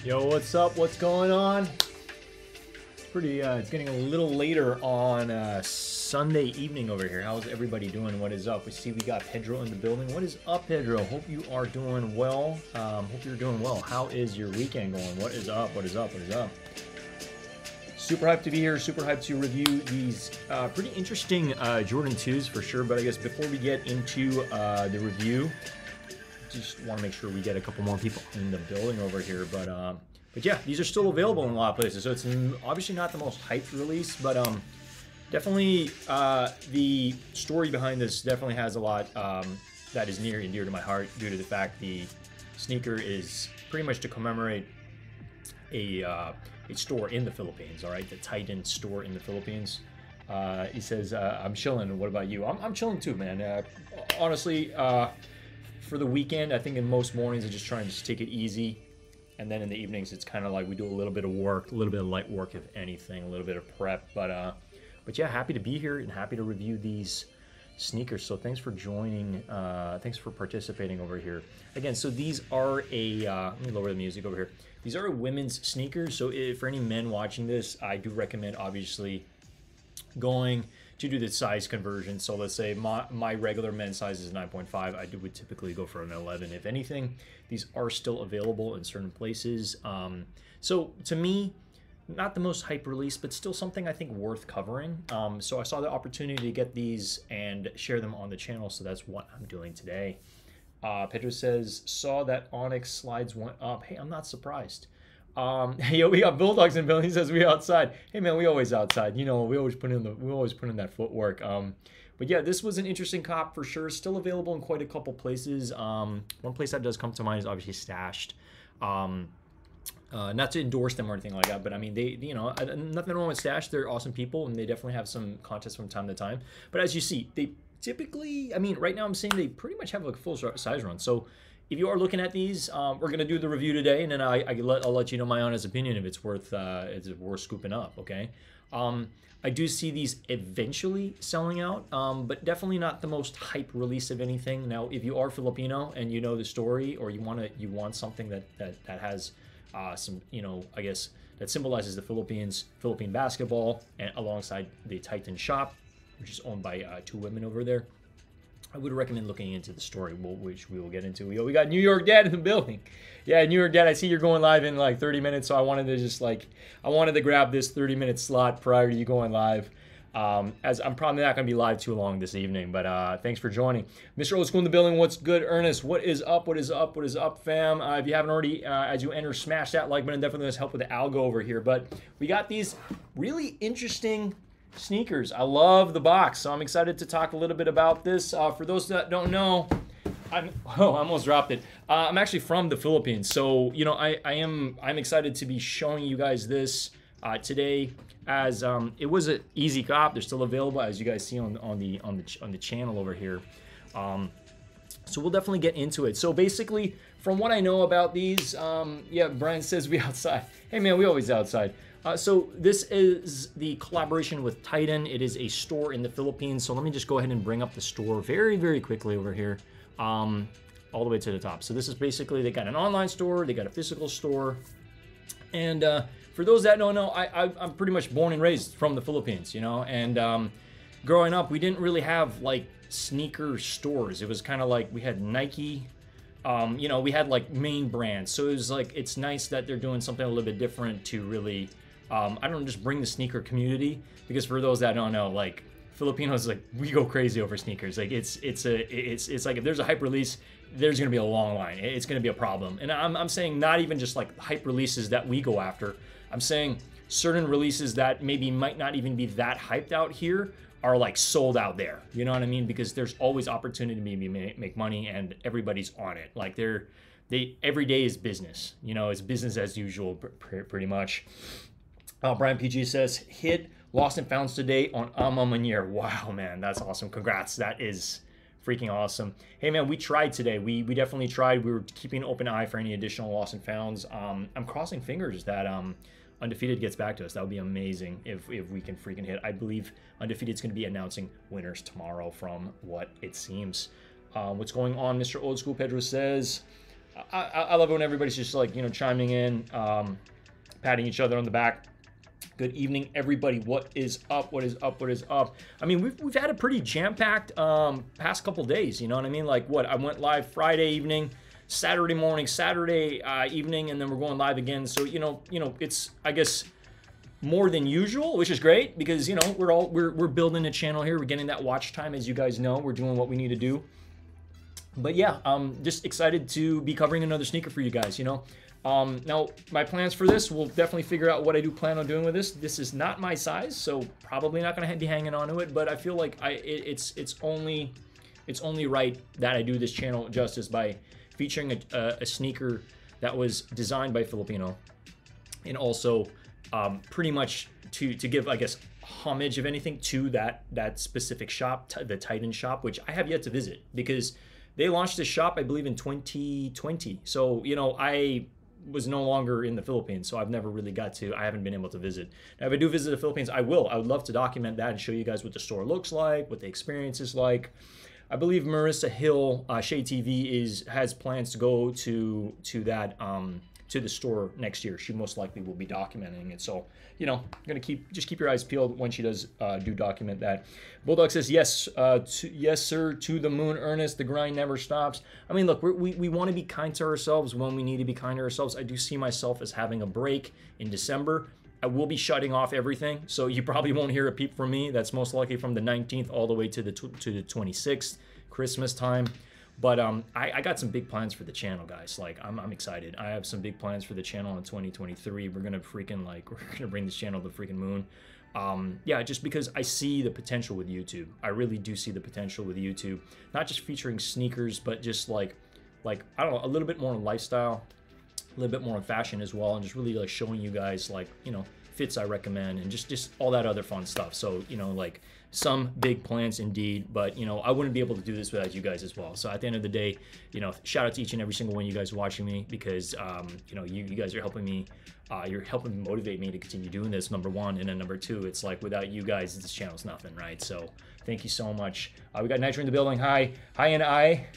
Yo, what's up? What's going on? It's getting a little later on Sunday evening over here. How's everybody doing? What is up? We see we got Pedro in the building. What is up, Pedro? Hope you are doing well. Hope you're doing well. How is your weekend going? What is up? What is up? What is up? Super hyped to be here. Super hyped to review these pretty interesting Jordan 2s for sure. But I guess before we get into the review, just want to make sure we get a couple more people in the building over here. But yeah, these are still available in a lot of places. So it's obviously not the most hyped release, but definitely the story behind this definitely has a lot that is near and dear to my heart due to the fact the sneaker is pretty much to commemorate a store in the Philippines. All right, the Titan store in the Philippines. He says, "I'm chilling. What about you?" I'm chilling too, man. Honestly, for the weekend, I think in most mornings I just try and just take it easy. And then in the evenings, it's kind of like we do a little bit of work, a little bit of light work, if anything, a little bit of prep. But yeah, happy to be here and happy to review these sneakers. So thanks for joining. Thanks for participating over here. Again, so these are let me lower the music over here. These are women's sneakers. So for any men watching this, I do recommend obviously going to do the size conversion. So let's say my regular men's size is 9.5. I would typically go for an 11. If anything, these are still available in certain places. So to me, not the most hype release, but still something I think worth covering. So I saw the opportunity to get these and share them on the channel. So that's what I'm doing today. Pedro says, saw that Onyx slides went up. Hey, I'm not surprised. Hey, yo, we got Bulldogs in the building. He says we outside. Hey man, we always outside. You know, we always put in that footwork. But yeah, this was an interesting cop for sure. Still available in quite a couple places. One place that does come to mind is obviously Stashed. Not to endorse them or anything like that, but I mean, they, you know, nothing wrong with Stash. They're awesome people, and they definitely have some contests from time to time. But as you see, they typically, I mean, right now I'm saying they pretty much have like a full size run. So if you are looking at these, we're gonna do the review today, and then I'll let you know my honest opinion if it's worth scooping up. Okay. I do see these eventually selling out, but definitely not the most hype release of anything. Now, if you are Filipino and you know the story, or you want something that has some, you know, I guess that symbolizes the Philippine basketball, and alongside the Titan shop, which is owned by two women over there, I would recommend looking into the story, which we will get into. We got New York Dad in the building. Yeah, New York Dad, I see you're going live in like 30 minutes, so I wanted to grab this 30-minute slot prior to you going live. As I'm probably not going to be live too long this evening, but thanks for joining. Mr. Old School in the building, what's good, Ernest? What is up? What is up? What is up, fam? If you haven't already, as you enter, smash that like button. Definitely does help with the algo over here. But we got these really interesting sneakers. I love the box, so I'm excited to talk a little bit about this. For those that don't know, I almost dropped it. I'm actually from the Philippines, so you know I'm excited to be showing you guys this today. As it was an easy cop. They're still available, as you guys see on the channel over here. So we'll definitely get into it. So basically, from what I know about these, yeah, Brian says we outside. Hey man, we always outside. So this is the collaboration with Titan. It is a store in the Philippines. So let me just go ahead and bring up the store very, very quickly over here, all the way to the top. So this is basically, they got an online store, they got a physical store. And for those that don't know, I'm pretty much born and raised from the Philippines, you know, and growing up, we didn't really have like sneaker stores. It was kind of like we had Nike, you know, we had like main brands. So it was like, it's nice that they're doing something a little bit different to really, I don't know, just bring the sneaker community, because for those that don't know, like Filipinos, like we go crazy over sneakers. Like it's like if there's a hype release, there's gonna be a long line. It's gonna be a problem. And I'm saying not even just like hype releases that we go after. I'm saying certain releases that maybe might not even be that hyped out here are like sold out there. You know what I mean? Because there's always opportunity to maybe make money, and everybody's on it. Like every day is business. You know, it's business as usual, pretty much. Brian PG says, hit Lost and Founds today on Ama Manier. Wow, man, that's awesome. Congrats. That is freaking awesome. Hey, man, we tried today. We definitely tried. We were keeping an open eye for any additional Lost and Founds. I'm crossing fingers that Undefeated gets back to us. That would be amazing if we can freaking hit. I believe Undefeated's going to be announcing winners tomorrow from what it seems. What's going on, Mr. Old School? Pedro says, I love it when everybody's just like, you know, chiming in, patting each other on the back. Good evening, everybody. What is up? What is up? What is up? I mean, we've had a pretty jam-packed past couple days. You know what I mean? Like, what? I went live Friday evening, Saturday morning, Saturday evening, and then we're going live again. So you know, it's, I guess, more than usual, which is great because, you know, we're building a channel here. We're getting that watch time, as you guys know. We're doing what we need to do. But yeah, just excited to be covering another sneaker for you guys. You know. Now, my plans for this, we'll definitely figure out what I do plan on doing with this. This is not my size, so probably not going to be hanging on to it, but I feel like it's only right that I do this channel justice by featuring a sneaker that was designed by Filipino, and also pretty much to give, I guess, homage, if anything, to that specific shop, the Titan shop, which I have yet to visit because they launched this shop, I believe, in 2020. So, you know, I was no longer in the Philippines, so I haven't been able to visit. Now, if I do visit the Philippines, I will. I would love to document that and show you guys what the store looks like, what the experience is like. I believe Marissa Hill, Shea TV, has plans to go to that to the store next year. She most likely will be documenting it. So, you know, gonna just keep your eyes peeled when she does do document that. Bulldog says yes, yes sir, to the moon, Ernest. The grind never stops. I mean, look, we want to be kind to ourselves when we need to be kind to ourselves. I do see myself as having a break in December. I will be shutting off everything, so you probably won't hear a peep from me. That's most likely from the 19th all the way to the 26th, Christmas time. But I got some big plans for the channel, guys. Like, I'm excited. I have some big plans for the channel in 2023. We're gonna bring this channel to the freaking moon. Yeah, just because I see the potential with YouTube. I really do see the potential with YouTube. Not just featuring sneakers, but just like I don't know, a little bit more on lifestyle, a little bit more on fashion as well, and just really like showing you guys, like, you know, fits I recommend, and just all that other fun stuff. So, you know, like, some big plans indeed, but, you know, I wouldn't be able to do this without you guys as well. So at the end of the day, you know, shout out to each and every single one of you guys watching me, because you know, you guys are helping me, you're helping motivate me to continue doing this, number one. And then number two, it's like, without you guys, this channel's nothing, right? So thank you so much. We got Nitro in the building. Hi and I.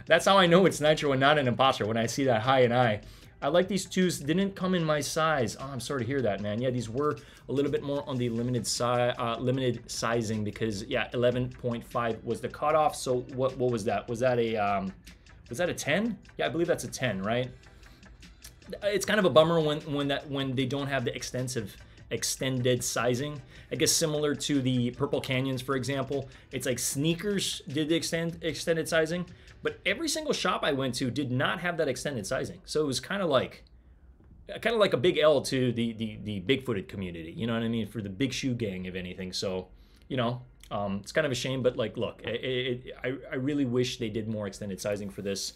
That's how I know it's Nitro and not an imposter, when I see that hi and I like these twos. Didn't come in my size. Oh, I'm sorry to hear that, man. Yeah, these were a little bit more on the limited sizing, because yeah, 11.5 was the cutoff. So what was that? Was that a 10? Yeah, I believe that's a 10, right? It's kind of a bummer when they don't have the extended sizing. I guess similar to the Purple Canyons, for example. It's like sneakers did the extended sizing, but every single shop I went to did not have that extended sizing. So it was kind of like a big L to the big-footed community. You know what I mean? For the big shoe gang, if anything. So, you know, it's kind of a shame. But like, look, I really wish they did more extended sizing for this.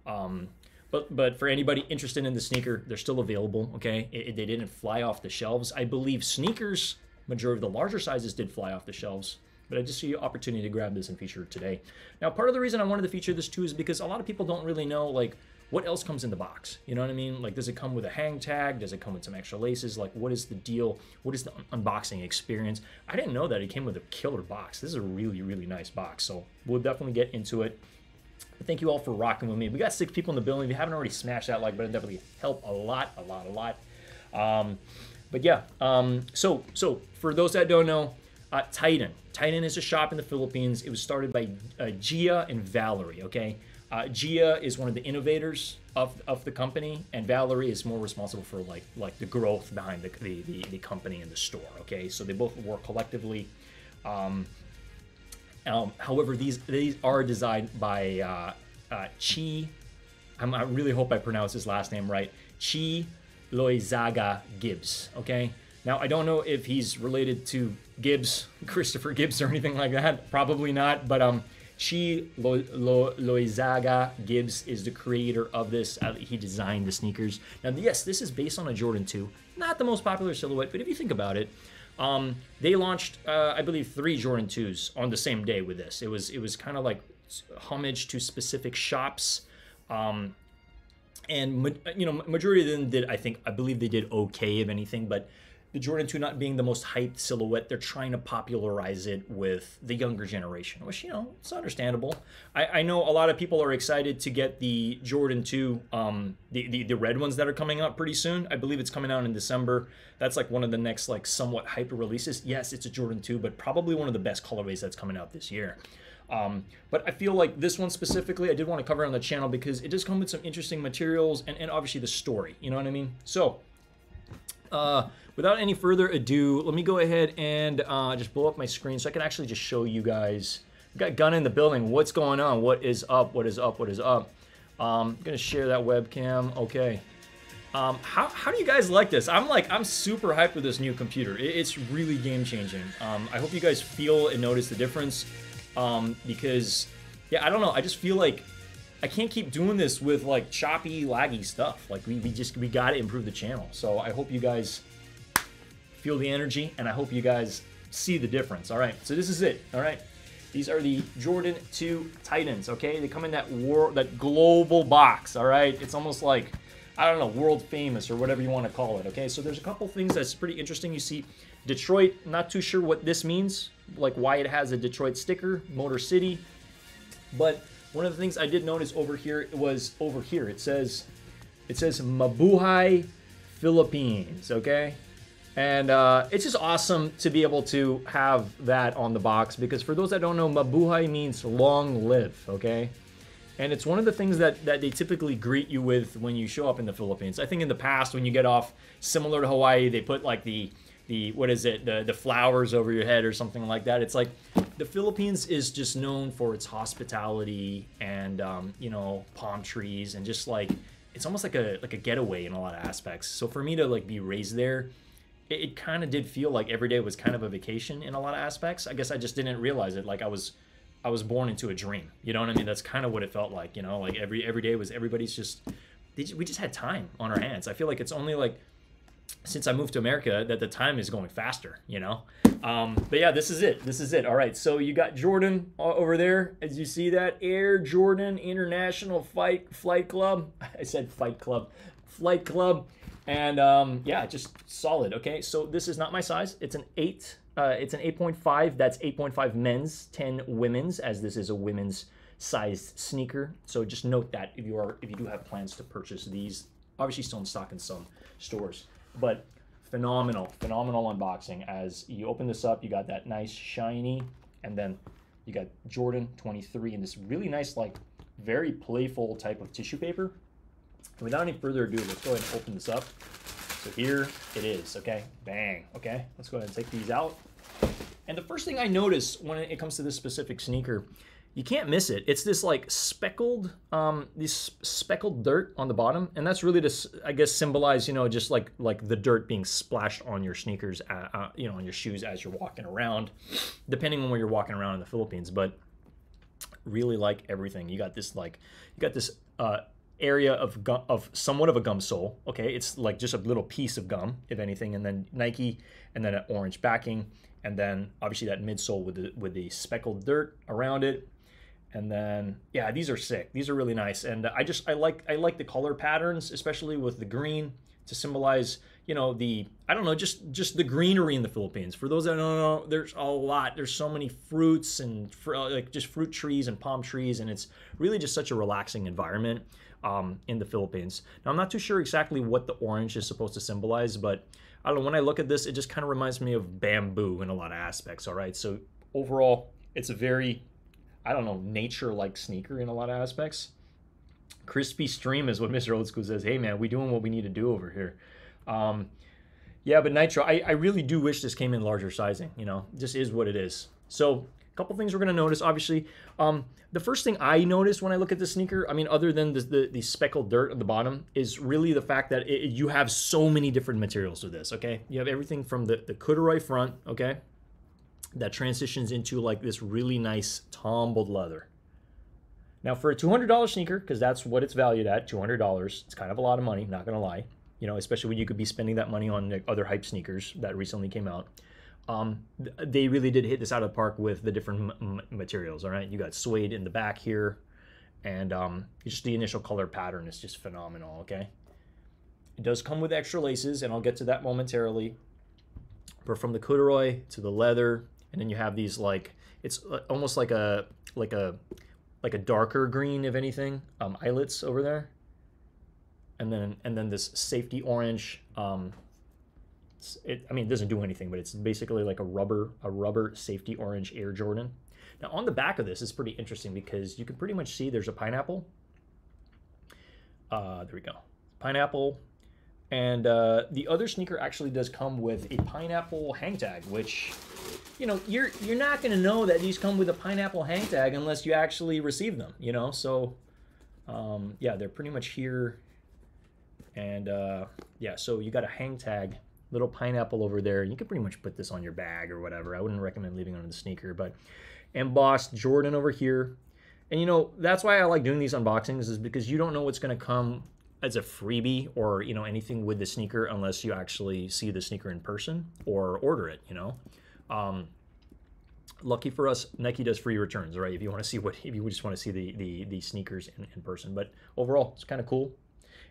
But for anybody interested in the sneaker, they're still available. Okay, they didn't fly off the shelves. I believe sneakers, majority of the larger sizes did fly off the shelves. But I just see an opportunity to grab this and feature it today. Now, part of the reason I wanted to feature this too is because a lot of people don't really know, like, what else comes in the box. You know what I mean? Like, does it come with a hang tag? Does it come with some extra laces? Like, what is the deal? What is the unboxing experience? I didn't know that it came with a killer box. This is a really, really nice box. So we'll definitely get into it. But thank you all for rocking with me. We got 6 people in the building. If you haven't already smashed that like button, definitely help a lot. But yeah, so for those that don't know, Titan is a shop in the Philippines. It was started by Gia and Valerie. Okay, Gia is one of the innovators of the company, and Valerie is more responsible for like the growth behind the company and the store. Okay, so they both work collectively. However, these are designed by Chi. I really hope I pronounce his last name right. Chi Loizaga Gibbs. Okay. Now, I don't know if he's related to Gibbs, Christopher Gibbs, or anything like that. Probably not. But Chi Loizaga Gibbs is the creator of this. He designed the sneakers. Now, yes, this is based on a Jordan 2. Not the most popular silhouette, but if you think about it, they launched, I believe, 3 Jordan 2s on the same day with this. It was kind of like homage to specific shops. And you know, majority of them did, I believe they did okay, if anything, but the Jordan 2 not being the most hyped silhouette, they're trying to popularize it with the younger generation, which, you know, it's understandable. I know a lot of people are excited to get the Jordan 2, the red ones that are coming out pretty soon. I believe it's coming out in December. That's like one of the next like somewhat hyper releases. Yes, it's a Jordan 2, but probably one of the best colorways that's coming out this year. But I feel like this one specifically, I did want to cover on the channel because it does come with some interesting materials and obviously the story, you know what I mean? So, without any further ado, let me go ahead and just blow up my screen so I can actually just show you guys. We got Gun in the building. What's going on? What is up? What is up? What is up? I'm gonna share that webcam. Okay. How do you guys like this? I'm super hyped with this new computer. It's really game changing. I hope you guys feel and notice the difference. Because yeah, I don't know. I just feel like I can't keep doing this with like choppy, laggy stuff. Like we got to improve the channel. So I hope you guys feel the energy and I hope you guys see the difference. All right, so this is it. All right, these are the Jordan 2 Titans. Okay, they come in that global box. All right, it's almost like, I don't know, world famous or whatever you want to call it. Okay, so there's a couple things that's pretty interesting. You see Detroit, not too sure what this means, like why it has a Detroit sticker, Motor City. But one of the things I did notice over here was over here. It says Mabuhay, Philippines, okay? And it's just awesome to be able to have that on the box because for those that don't know, Mabuhay means long live, okay? And it's one of the things that they typically greet you with when you show up in the Philippines. I think in the past when you get off, similar to Hawaii, they put like the what is it, the flowers over your head or something like that. It's like the Philippines is just known for its hospitality and you know, palm trees and just like it's almost like a getaway in a lot of aspects. So for me to like be raised there, it kind of did feel like every day was kind of a vacation in a lot of aspects. I guess I just didn't realize it. Like I was born into a dream. You know what I mean? That's kind of what it felt like. You know, like every day was everybody's just we just had time on our hands. I feel like it's only like since I moved to America that the time is going faster, you know? But yeah, this is it. This is it. All right, so you got Jordan over there. As you see that, Air Jordan International Flight Club. I said Fight Club. Flight Club. And yeah, just solid, okay? So this is not my size. It's an 8. It's an 8.5. That's 8.5 men's, 10 women's, as this is a women's sized sneaker. So just note that if you do have plans to purchase these, obviously still in stock in some stores. But phenomenal unboxing. As you open this up, you got that nice shiny, and then you got Jordan 23 in this really nice, like very playful type of tissue paper. Without any further ado, let's go ahead and open this up. So here it is, okay? Bang, okay? Let's go ahead and take these out. And the first thing I notice when it comes to this specific sneaker, you can't miss it. It's this like speckled, this speckled dirt on the bottom, and that's really to, I guess, symbolize, you know, just like the dirt being splashed on your sneakers, you know, on your shoes as you're walking around, depending on where you're walking around in the Philippines. But really like everything. You got this area of somewhat of a gum sole. Okay, it's like just a little piece of gum, if anything, and then Nike, and then an orange backing, and then obviously that midsole with the speckled dirt around it. And then, yeah, these are sick. These are really nice. And I like the color patterns, especially with the green to symbolize, you know, I don't know, just the greenery in the Philippines. For those that don't know, there's a lot. There's so many fruits and like just fruit trees and palm trees. And it's really just such a relaxing environment in the Philippines. Now, I'm not too sure exactly what the orange is supposed to symbolize, but I don't know, when I look at this, it just kind of reminds me of bamboo in a lot of aspects, all right? So overall, it's a very, I don't know, nature-like sneaker in a lot of aspects. Crispy Stream is what Mr. Old School says. Hey, man, we doing what we need to do over here. Yeah, but Nitro, I really do wish this came in larger sizing. You know, just is what it is. So a couple things we're going to notice, obviously. The first thing I noticed when I look at the sneaker, I mean, other than the speckled dirt at the bottom, is really the fact that you have so many different materials with this, okay? You have everything from the corduroy front, okay? That transitions into like this really nice tumbled leather. Now for a $200 sneaker, because that's what it's valued at, $200, it's kind of a lot of money, not gonna lie. You know, especially when you could be spending that money on other hype sneakers that recently came out. They really did hit this out of the park with the different materials, all right? You got suede in the back here, and just the initial color pattern is just phenomenal, okay? It does come with extra laces, and I'll get to that momentarily. But from the corduroy to the leather, and then you have these like, it's almost like a darker green, if anything, eyelets over there, and then this safety orange. I mean, it doesn't do anything, but it's basically like a rubber safety orange Air Jordan. Now on the back of this is pretty interesting because you can pretty much see there's a pineapple. There we go, pineapple. And the other sneaker actually does come with a pineapple hang tag, which, you know, you're not gonna know that these come with a pineapple hang tag unless you actually receive them, you know. So yeah, they're pretty much here. And yeah, so you got a hang tag, little pineapple over there. You could pretty much put this on your bag or whatever. I wouldn't recommend leaving it on the sneaker, but embossed Jordan over here. And you know, that's why I like doing these unboxings, is because you don't know what's gonna come as a freebie or, you know, anything with the sneaker unless you actually see the sneaker in person or order it, you know. Lucky for us, Nike does free returns, right? If you want to see if you just want to see the sneakers in person. But overall, it's kind of cool.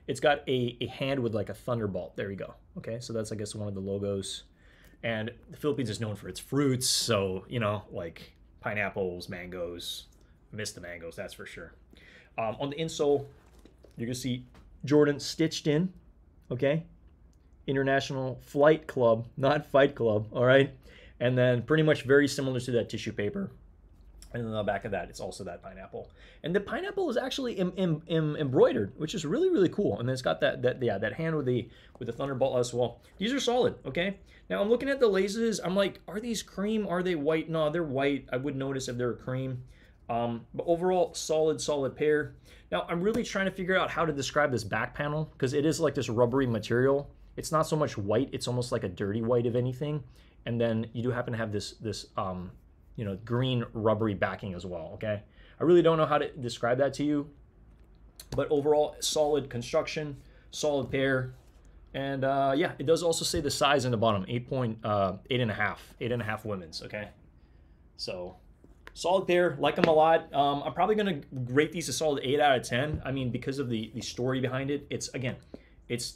It's got a hand with like a thunderbolt. There you go. Okay, so that's, I guess, one of the logos. And the Philippines is known for its fruits, so, you know, like pineapples, mangoes. I miss the mangoes, that's for sure. On the insole, you're gonna see Jordan stitched in. Okay, International Flight Club, not Fight Club. All right, and then pretty much very similar to that tissue paper. And then on the back of that, it's also that pineapple. And the pineapple is actually embroidered, which is really, really cool. And then it's got that hand with the thunderbolt as well. These are solid, okay? Now I'm looking at the laces. I'm like, are these cream? Are they white? No, they're white. I would notice if they're cream. But overall, solid pair. Now I'm really trying to figure out how to describe this back panel, because it is like this rubbery material. It's not so much white. It's almost like a dirty white, if anything. And then you do happen to have this you know, green rubbery backing as well, okay? I really don't know how to describe that to you, but overall, solid construction, solid pair. And yeah, it does also say the size in the bottom, 8.5 women's, okay? So solid pair, like them a lot. I'm probably gonna rate these a solid 8 out of 10. I mean, because of the story behind it. It's, again, it's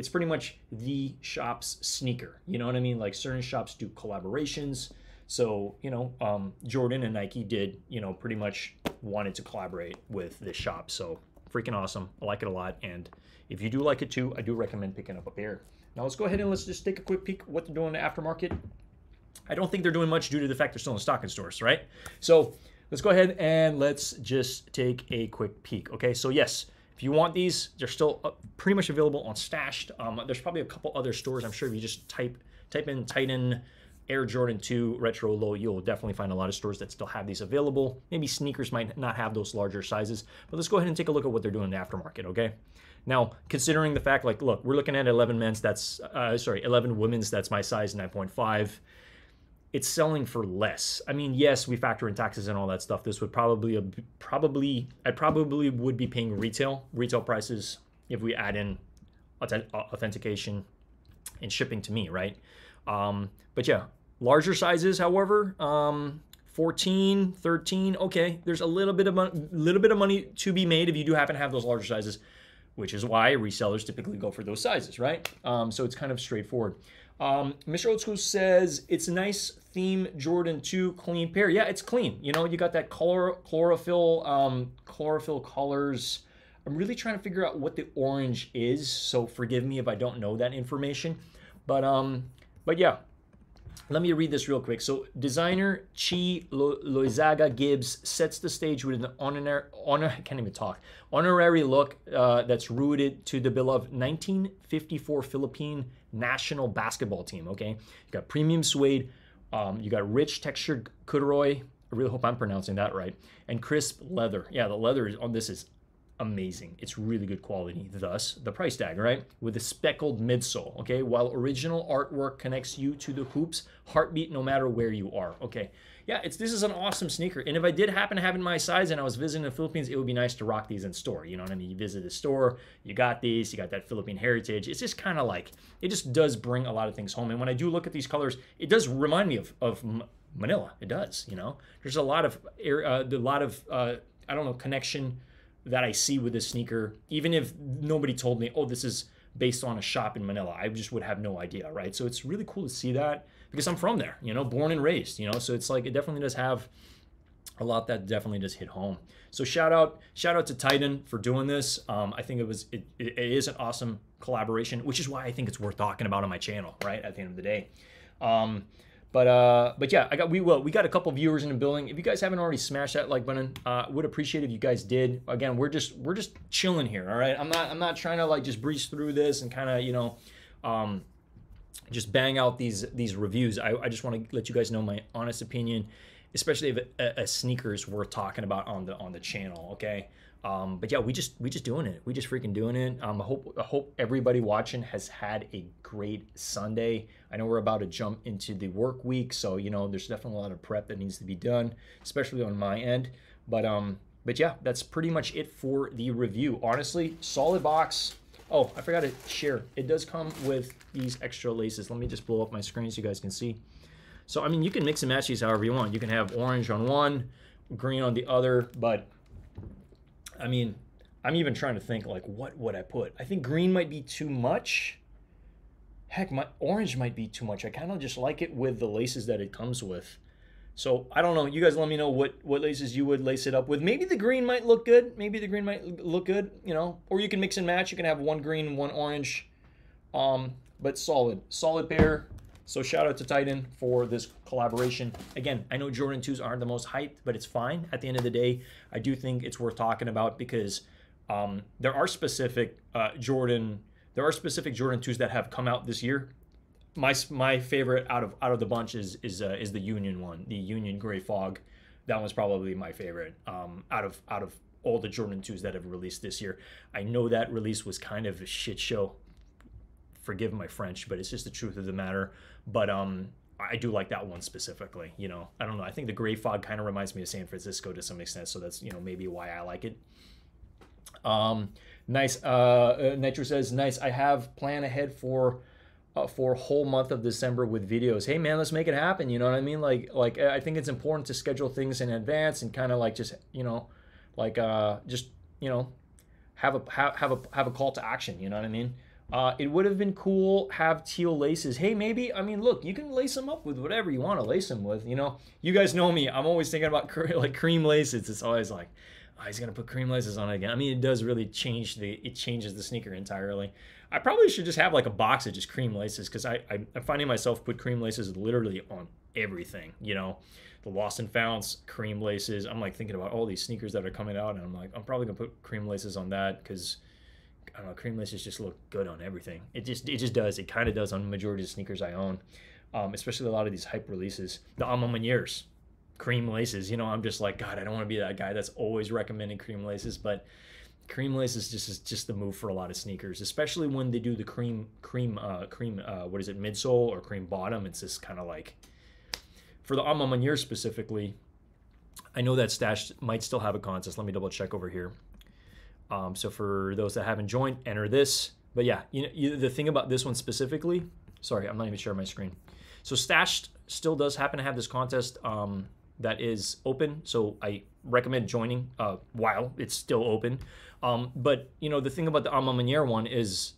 pretty much the shop's sneaker. You know what I mean? Like certain shops do collaborations. So, you know, Jordan and Nike did, you know, pretty much wanted to collaborate with this shop. So freaking awesome. I like it a lot. And if you do like it too, I do recommend picking up a pair. Now let's go ahead and let's just take a quick peek at what they're doing in the aftermarket. I don't think they're doing much due to the fact they're still in stock in stores, right? So let's go ahead and let's just take a quick peek. Okay, so yes, if you want these, they're still pretty much available on Stashed. There's probably a couple other stores. I'm sure if you just type in Titan Air Jordan 2 Retro Low, you'll definitely find a lot of stores that still have these available. Maybe sneakers might not have those larger sizes, but let's go ahead and take a look at what they're doing in the aftermarket, okay? Now, considering the fact, like, look, we're looking at 11 men's, that's, 11 women's, that's my size, 9.5. It's selling for less. I mean, yes, we factor in taxes and all that stuff. This would I probably would be paying retail prices if we add in authentication and shipping to me, right? But yeah, larger sizes, however, 14, 13, okay, there's a little bit of money to be made if you do happen to have those larger sizes, which is why resellers typically go for those sizes, right? So it's kind of straightforward. Mr. Old School says, it's a nice theme Jordan 2 clean pair. Yeah, it's clean. You know, you got that chlorophyll colors. I'm really trying to figure out what the orange is, so forgive me if I don't know that information. But yeah, let me read this real quick. So designer Chi Loizaga Gibbs sets the stage with an honorary look that's rooted to the beloved 1954 Philippine national basketball team, okay? You got premium suede, you got rich textured corduroy, I really hope I'm pronouncing that right, and crisp leather. Yeah, the leather on this is amazing. It's really good quality, thus the price tag, right? With a speckled midsole, okay? While original artwork connects you to the hoop's heartbeat no matter where you are, okay? Yeah, this is an awesome sneaker. And if I did happen to have in my size and I was visiting the Philippines, it would be nice to rock these in store. You know what I mean? You visit the store, you got these, you got that Philippine heritage. It's just kind of like, it just does bring a lot of things home. And when I do look at these colors, it does remind me of Manila. It does, you know? There's a lot of I don't know, connection that I see with this sneaker, even if nobody told me, oh, this is based on a shop in Manila. I just would have no idea, right? So it's really cool to see that because I'm from there, you know, born and raised, you know. So it's like it definitely does have a lot that definitely does hit home. So shout out to Titan for doing this. I think it is an awesome collaboration, which is why I think it's worth talking about on my channel, right? At the end of the day. But yeah, we got a couple viewers in the building. If you guys haven't already smashed that like button, would appreciate if you guys did. Again, we're just chilling here, all right? I'm not trying to like just breeze through this and kind of, you know, just bang out these reviews. I just want to let you guys know my honest opinion, especially if a sneaker is worth talking about on the channel, okay? But yeah, we just doing it. We just freaking doing it. I hope everybody watching has had a great Sunday. I know we're about to jump into the work week, so you know there's definitely a lot of prep that needs to be done, especially on my end. But yeah, that's pretty much it for the review. Honestly, solid box. Oh, I forgot to share. It does come with these extra laces. Let me just blow up my screen so you guys can see. So I mean, you can mix and match these however you want. You can have orange on one, green on the other, but I mean, I'm even trying to think like what would I put? I think green might be too much. Heck, my orange might be too much. I kind of just like it with the laces that it comes with. So I don't know. You guys let me know what laces you would lace it up with. Maybe the green might look good. Maybe the green might look good, you know. Or you can mix and match. You can have one green and one orange. But solid pair. So shout out to Titan for this collaboration. Again, I know Jordan 2s aren't the most hyped, but it's fine. At the end of the day, I do think it's worth talking about because there are specific Jordan 2s that have come out this year. My favorite out of the bunch is the Union one, the Union Gray Fog. That one's probably my favorite out of all the Jordan 2s that have released this year. I know that release was kind of a shit show. Forgive my French, but it's just the truth of the matter. But I do like that one specifically. You know, I don't know. I think the Gray Fog kind of reminds me of San Francisco to some extent, so that's, you know, maybe why I like it. Nice. Nitro says, nice. I have plan ahead for a whole month of December with videos. Hey man, let's make it happen. You know what I mean? Like I think it's important to schedule things in advance and kind of like just, you know, like just, you know, have a call to action. You know what I mean? It would have been cool have teal laces. Hey, maybe, I mean, look, you can lace them up with whatever you want to lace them with, you know. You guys know me. I'm always thinking about like cream laces. It's always like, oh, he's going to put cream laces on it again. I mean, it does really changes the sneaker entirely. I probably should just have like a box of just cream laces because I'm finding myself put cream laces literally on everything, you know. The Lost and Founds, cream laces. I'm like thinking about all these sneakers that are coming out and I'm like, I'm probably going to put cream laces on that because I don't know, cream laces just look good on everything. It just does. It kind of does on the majority of the sneakers I own, especially a lot of these hype releases. The A Ma Manières, cream laces. You know, I'm just like, God, I don't want to be that guy that's always recommending cream laces, but cream laces is just the move for a lot of sneakers, especially when they do the cream what is it, midsole or cream bottom. It's just kind of like, for the A Ma Manières specifically, I know that Stash might still have a contest. Let me double check over here. So for those that haven't joined, enter this. But yeah, you know, the thing about this one specifically, sorry, I'm not even sharing my screen. So Stash still does happen to have this contest that is open. So I recommend joining while it's still open. But you know, the thing about the A Ma Maniére one is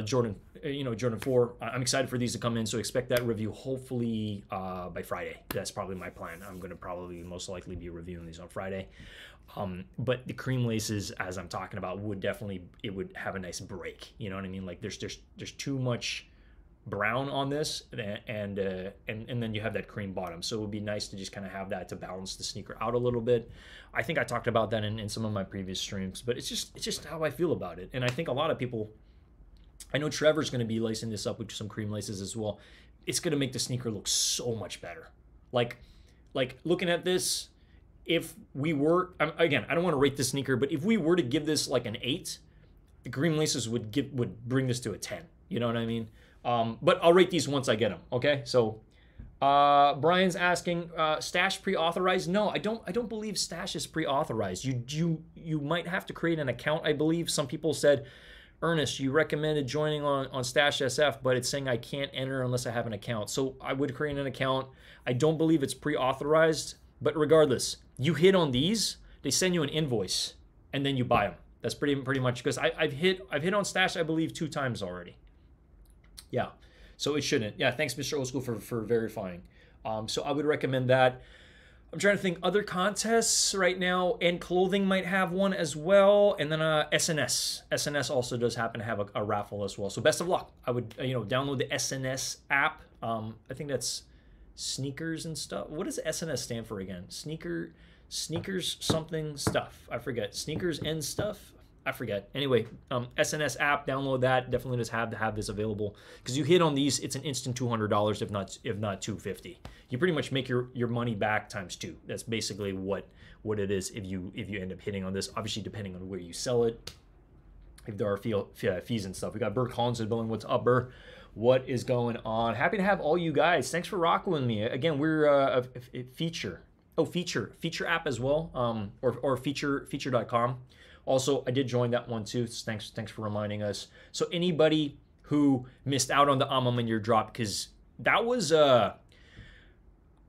Jordan 4. I'm excited for these to come in. So expect that review hopefully by Friday. That's probably my plan. I'm going to probably most likely be reviewing these on Friday. But the cream laces, as I'm talking about, would have a nice break. You know what I mean? Like there's too much brown on this, and then you have that cream bottom. So it would be nice to just kind of have that to balance the sneaker out a little bit. I think I talked about that in some of my previous streams, but it's just how I feel about it. And I think a lot of people, I know Trevor's going to be lacing this up with some cream laces as well. It's going to make the sneaker look so much better. Like looking at this, if we were, again, I don't want to rate this sneaker, but if we were to give this like an 8, the cream laces would bring this to a 10. You know what I mean? But I'll rate these once I get them. Okay, so Brian's asking, Stash pre-authorized? No, I don't believe Stash is pre-authorized. You might have to create an account. I believe some people said, Ernest, you recommended joining on Stash SF, but it's saying I can't enter unless I have an account. So I would create an account. I don't believe it's pre-authorized, but regardless, you hit on these, they send you an invoice, and then you buy them. That's pretty much because I've hit on stash, I believe, 2 times already. Yeah, so it shouldn't. Yeah, thanks, Mr. Old School, for verifying. So I would recommend that. I'm trying to think other contests right now, and clothing might have one as well, and then SNS. SNS also does happen to have a raffle as well. So best of luck. I would download the SNS app. I think that's sneakers and stuff. What does SNS stand for again? Sneakers something stuff. I forget. Sneakers and stuff. I forget. Anyway, SNS app, download that. Definitely does have to have this available, because you hit on these, it's an instant $200, if not $250. You pretty much make your money back times 2. That's basically what it is if you end up hitting on this. Obviously, depending on where you sell it, if there are fees and stuff. We got Burr Collins in the building. What's up, Burr? What is going on? Happy to have all you guys. Thanks for rocking with me. Again, we're a feature app as well, or feature.com. Also, I did join that one too. Thanks for reminding us. So anybody who missed out on the Armand Meunier drop, because that was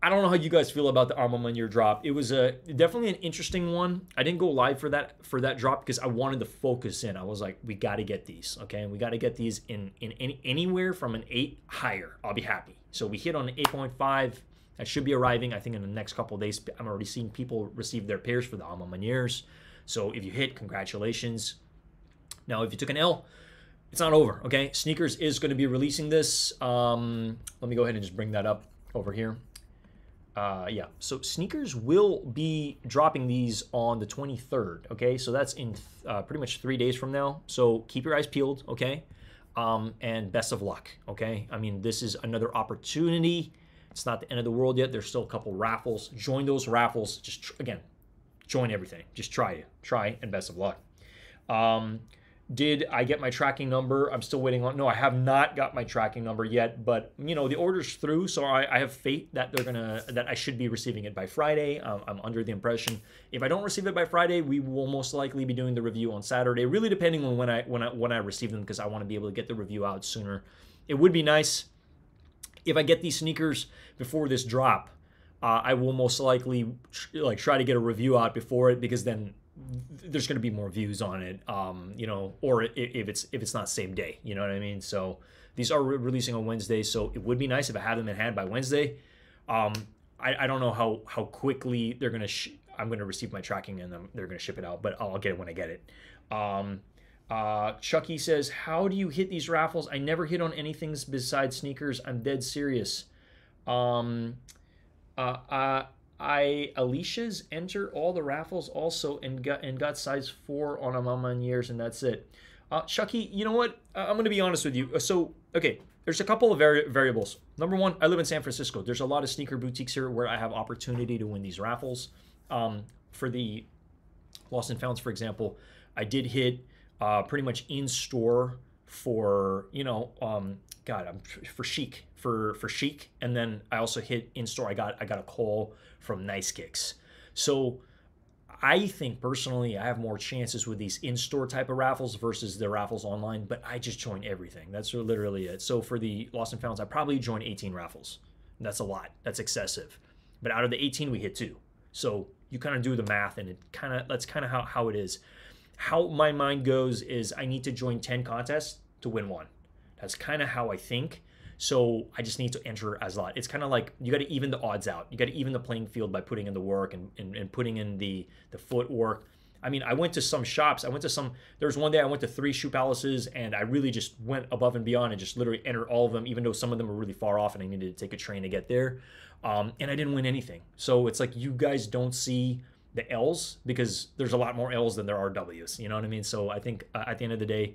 I don't know how you guys feel about the Armand Meunier drop. It was definitely an interesting one. I didn't go live for that drop because I wanted to focus in. I was like, we got to get these, okay? And we got to get these in anywhere from an 8 higher. I'll be happy. So we hit on an 8.5. That should be arriving, I think, in the next couple of days. I'm already seeing people receive their pairs for the Armand Meuniers. So if you hit, congratulations. Now, if you took an L, it's not over, okay? Sneakers is going to be releasing this. Let me go ahead and just bring that up over here. Yeah, so Sneakers will be dropping these on the 23rd, okay? So that's in pretty much 3 days from now. So keep your eyes peeled, okay? And best of luck, okay? I mean, this is another opportunity. It's not the end of the world yet. There's still a couple raffles. Join those raffles. Just, again, join everything. Just try, and best of luck. Did I get my tracking number? I'm still waiting on. No, I have not got my tracking number yet, but the order's through, so I have faith that that I should be receiving it by Friday. I'm under the impression if I don't receive it by Friday, we will most likely be doing the review on Saturday. Really depending on when I receive them, because I want to be able to get the review out sooner. It would be nice if I get these sneakers before this drop. I will most likely try to get a review out before it, because then there's going to be more views on it, or if it's not same day, you know what I mean? So these are releasing on Wednesday, so it would be nice if I had them in hand by Wednesday. I don't know how quickly they're going to I'm going to receive my tracking and they're going to ship it out, but I'll get it when I get it. Chucky says, how do you hit these raffles? I never hit on anything besides sneakers. I'm dead serious. Alicia's enter all the raffles also and got size 4 on Armand Meuniers, and that's it. Chucky, you know what? I'm going to be honest with you. So, okay, there's a couple of variables. Number one, I live in San Francisco. There's a lot of sneaker boutiques here where I have opportunity to win these raffles. For the Lost and Founds, for example, I did hit pretty much in store for for Chic, and then I also hit in store. I got a call from Nice Kicks. So I think personally I have more chances with these in-store type of raffles versus the raffles online, but I just join everything. That's literally it. So for the Lost and Founds, I probably joined 18 raffles. That's a lot. That's excessive. But out of the 18, we hit 2. So you kind of do the math, and that's kind of how it is. How my mind goes is I need to join 10 contests to win 1. That's kind of how I think. So I just need to enter as a lot. It's kind of like you got to even the odds out. You got to even the playing field by putting in the work and putting in the footwork. I mean, I went to some shops. There was one day I went to 3 Shoe Palaces, and I really just went above and beyond and just literally entered all of them, even though some of them were really far off and I needed to take a train to get there. And I didn't win anything. So it's like you guys don't see the L's because there's a lot more L's than there are W's. You know what I mean? So I think at the end of the day,